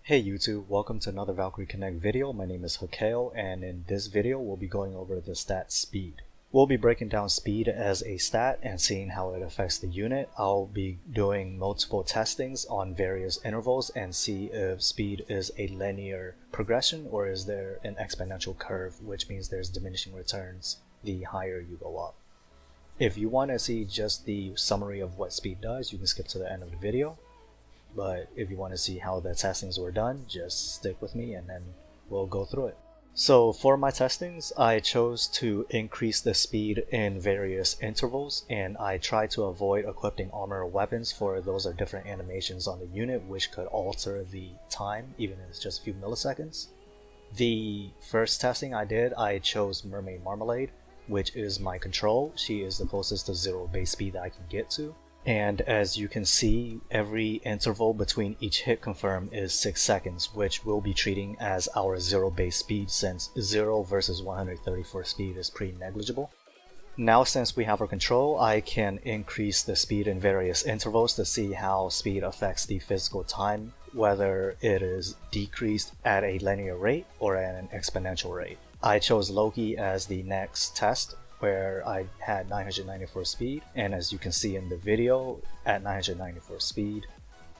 Hey YouTube, welcome to another Valkyrie Connect video. My name is Hakale, and in this video we'll be going over the stat speed. We'll be breaking down speed as a stat and seeing how it affects the unit. I'll be doing multiple testings on various intervals and see if speed is a linear progression or is there an exponential curve, which means there's diminishing returns the higher you go up. If you want to see just the summary of what speed does, you can skip to the end of the video. But if you want to see how the testings were done, just stick with me and then we'll go through it. So for my testings, I chose to increase the speed in various intervals, and I tried to avoid equipping armor or weapons, for those are different animations on the unit which could alter the time even if it's just a few milliseconds. The first testing I did, I chose Mermaid Marmalade, which is my control. She is the closest to 0 base speed that I can get to. And as you can see, every interval between each hit confirm is 6 seconds, which we'll be treating as our 0 base speed, since 0 versus 134 speed is pretty negligible. Now since we have our control, I can increase the speed in various intervals to see how speed affects the physical time, whether it is decreased at a linear rate or at an exponential rate. I chose Loki as the next test, where I had 994 speed, and as you can see in the video, at 994 speed,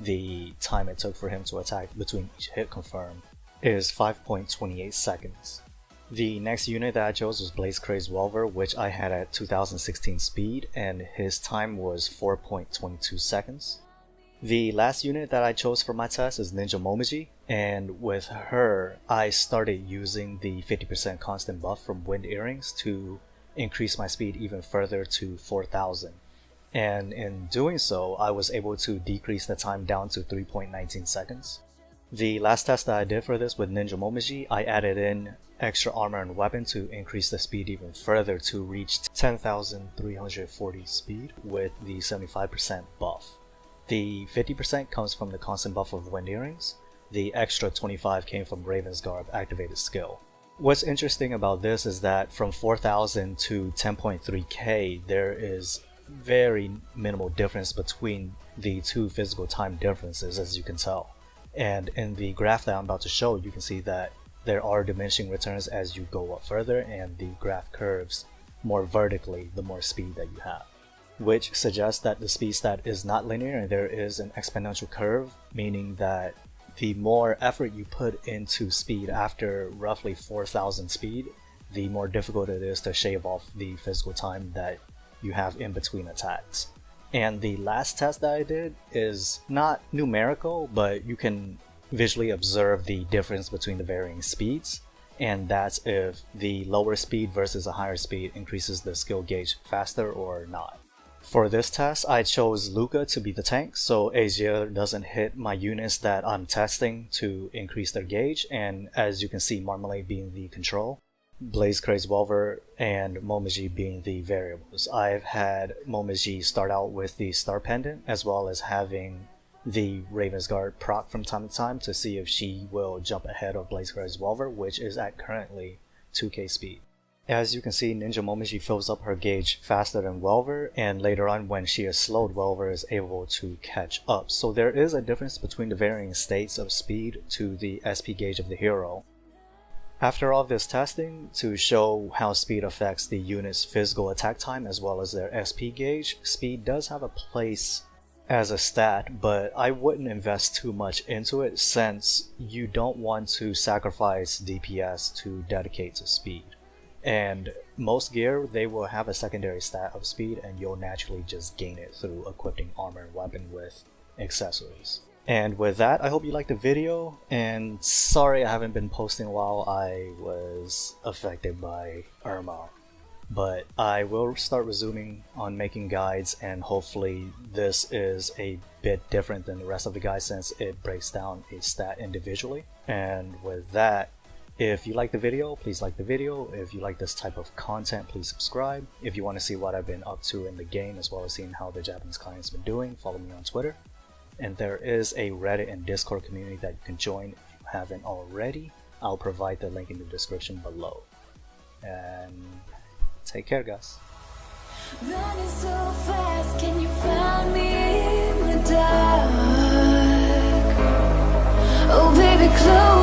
the time it took for him to attack between each hit confirm is 5.28 seconds. The next unit that I chose was Blaze Crazed Welver, which I had at 2016 speed, and his time was 4.22 seconds. The last unit that I chose for my test is Ninja Momiji, and with her, I started using the 50% constant buff from Wind Earrings to increase my speed even further to 4,000, and in doing so I was able to decrease the time down to 3.19 seconds. The last test that I did for this with Ninja Momiji, I added in extra armor and weapon to increase the speed even further to reach 10,340 speed with the 75% buff. The 50% comes from the constant buff of Wind Earrings, the extra 25 came from Raven's Garb activated skill. What's interesting about this is that from 4,000 to 10.3k, there is very minimal difference between the two physical time differences, as you can tell. And in the graph that I'm about to show, you can see that there are diminishing returns as you go up further, and the graph curves more vertically the more speed that you have, which suggests that the speed stat is not linear and there is an exponential curve, meaning that the more effort you put into speed after roughly 4,000 speed, the more difficult it is to shave off the physical time that you have in between attacks. And the last test that I did is not numerical, but you can visually observe the difference between the varying speeds, and that's if the lower speed versus a higher speed increases the skill gauge faster or not. For this test, I chose Luca to be the tank, so Azir doesn't hit my units that I'm testing to increase their gauge, and as you can see, Marmalade being the control, Blaze Crazed Welver and Momiji being the variables. I've had Momiji start out with the Star Pendant, as well as having the Raven's Guard proc from time to time to see if she will jump ahead of Blaze Crazed Welver, which is at currently 2k speed. As you can see, Ninja Momiji fills up her gauge faster than Welver, and later on when she is slowed, Welver is able to catch up. So there is a difference between the varying states of speed to the SP gauge of the hero. After all this testing, to show how speed affects the unit's physical attack time as well as their SP gauge, speed does have a place as a stat, but I wouldn't invest too much into it since you don't want to sacrifice DPS to dedicate to speed. And most gear, they will have a secondary stat of speed, and you'll naturally just gain it through equipping armor and weapon with accessories. And with that, I hope you liked the video, and sorry I haven't been posting while I was affected by Irma. But I will start resuming on making guides, and hopefully this is a bit different than the rest of the guides since it breaks down a stat individually. And with that, if you like the video, please like the video. If you like this type of content, please subscribe. If you want to see what I've been up to in the game as well as seeing how the Japanese client's been doing, follow me on Twitter. And there is a Reddit and Discord community that you can join if you haven't already. I'll provide the link in the description below. And take care, guys. Running so fast, can you find me in the dark? Oh baby, close.